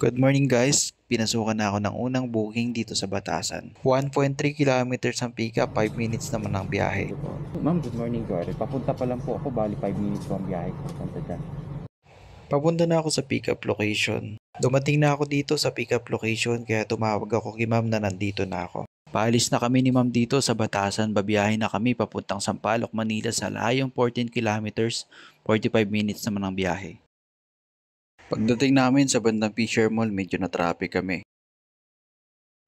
Good morning guys, pinasukan na ako ng unang booking dito sa Batasan. 1.3 kilometers ang pickup, 5 minutes naman ang biyahe. Ma'am, good morning, Jory. Papunta pa lang po ako, bali 5 minutes po ang biyahe ko papunta dyan. Papunta na ako sa pickup location. Dumating na ako dito sa pickup location kaya tumawag ako kay ma'am na nandito na ako. Paalis na kami ni ma'am dito sa Batasan, babiyahe na kami papuntang Sampaloc, Manila sa layong 14 kilometers, 45 minutes naman ang biyahe. Pagdating namin sa bandang Fisher Mall, medyo na traffic kami.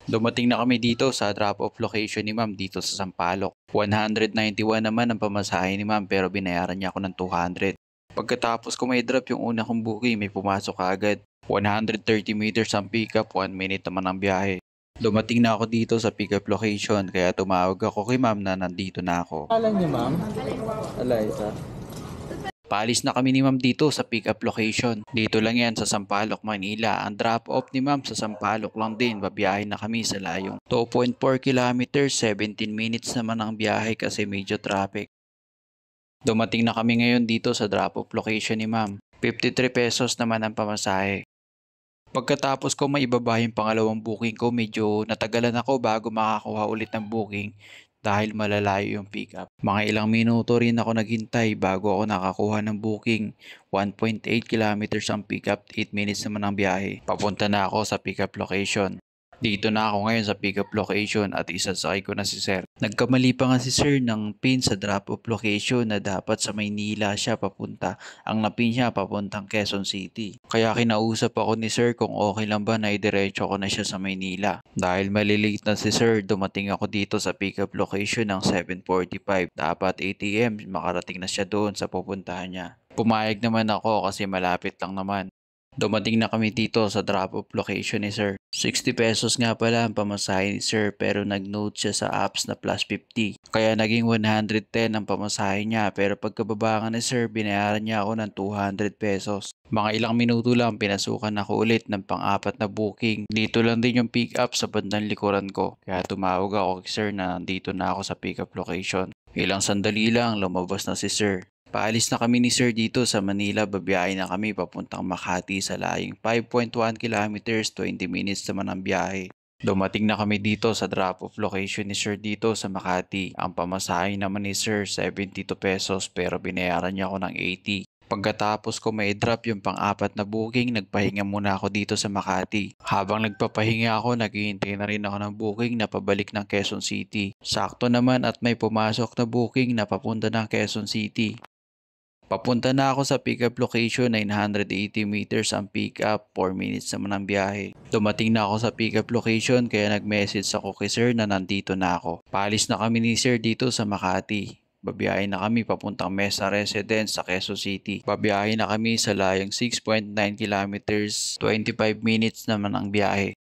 Dumating na kami dito sa drop-off location ni ma'am dito sa Sampaloc. 191 naman ang pamasahe ni ma'am pero binayaran niya ako ng 200. Pagkatapos ko may drop yung una kong booking, may pumasok agad. 130 meters ang pickup, 1 minute naman ang biyahe. Dumating na ako dito sa pickup location kaya tumawag ako kay ma'am na nandito na ako. Alam niyo, ma'am? Eliza. Paalis na kami ni ma'am dito sa pickup location. Dito lang yan sa Sampaloc, Manila. Ang drop-off ni ma'am sa Sampaloc lang din. Babiyahe na kami sa layong 2.4 kilometers, 17 minutes naman ang biyahe kasi medyo traffic. Dumating na kami ngayon dito sa drop-off location ni ma'am. 53 pesos naman ang pamasahe. Pagkatapos ko maibaba yung pangalawang booking ko, medyo natagalan ako bago makakuha ulit ng booking dahil malalayo yung pickup. Mga ilang minuto rin ako naghintay bago ako nakakuha ng booking. 1.8 kilometers ang pickup, 8 minutes naman ang biyahe. Papunta na ako sa pickup location. Dito na ako ngayon sa pickup location at isasakay ko na si sir. Nagkamali pa nga si sir ng pin sa drop-off location na dapat sa Maynila siya papunta. Ang napin niya papuntang Quezon City. Kaya kinausap ako ni sir kung okay lang ba na idiretso ko na siya sa Maynila. Dahil malilate na si sir, dumating ako dito sa pickup location ng 7:45. Dapat 8 AM makarating na siya doon sa pupuntahan niya. Pumayag naman ako kasi malapit lang naman. Dumating na kami dito sa drop-off location ni sir. 60 pesos nga pala ang pamasahe ni sir pero nag-note siya sa apps na plus 50. Kaya naging 110 ang pamasahe niya pero pagkababa nga ni sir binayaran niya ako ng 200 pesos. Mga ilang minuto lang pinasukan ako ulit ng pang-apat na booking. Dito lang din yung pick up sa bandang likuran ko. Kaya tumawag ako kay sir na nandito na ako sa pick up location. Ilang sandali lang lumabas na si sir. Paalis na kami ni sir dito sa Manila, babiyahe na kami papuntang Makati sa laying 5.1 kilometers, 20 minutes naman ang biyahe. Dumating na kami dito sa drop-off location ni sir dito sa Makati. Ang pamasahe naman ni sir 72 pesos pero binayaran niya ako ng 80. Pagkatapos ko may drop yung pang-apat na booking, nagpahinga muna ako dito sa Makati. Habang nagpapahinga ako, naghihintay na rin ako ng booking na pabalik ng Quezon City. Sakto naman at may pumasok na booking na papunta ng Quezon City. Papunta na ako sa pickup location, 980 meters ang pickup, 4 minutes naman ang biyahe. Dumating na ako sa pickup location kaya nag-message ako kay sir na nandito na ako. Paalis na kami ni sir dito sa Makati. Babiyahe na kami papuntang Mesa Residence sa Quezon City. Babiyahe na kami sa layang 6.9 kilometers, 25 minutes naman ang biyahe.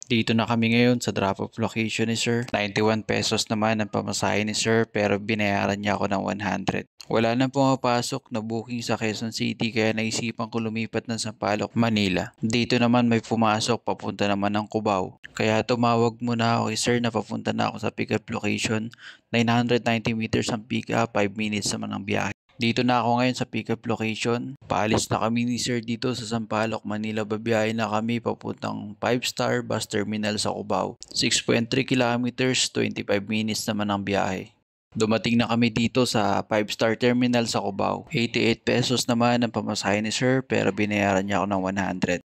Dito na kami ngayon sa drop-off location ni sir. 91 pesos naman ang pamasahe ni sir pero binayaran niya ako ng 100. Wala nang pumapasok na booking sa Quezon City kaya naisipan ko lumipat ng Sampaloc, Manila. Dito naman may pumasok papunta naman ng Cubao. Kaya tumawag muna ako kay sir na papunta na ako sa pickup location. 990 meters ang pickup, 5 minutes naman ang biyahe. Dito na ako ngayon sa pickup location. Paalis na kami ni sir dito sa Sampaloc, Manila. Babiyahe na kami papuntang 5-star bus terminal sa Cubao. 6.3 kilometers, 25 minutes naman ang biyahe. Dumating na kami dito sa 5-star terminal sa Cubao. 88 pesos naman ang pamasahe ni sir pero binayaran niya ako ng 100.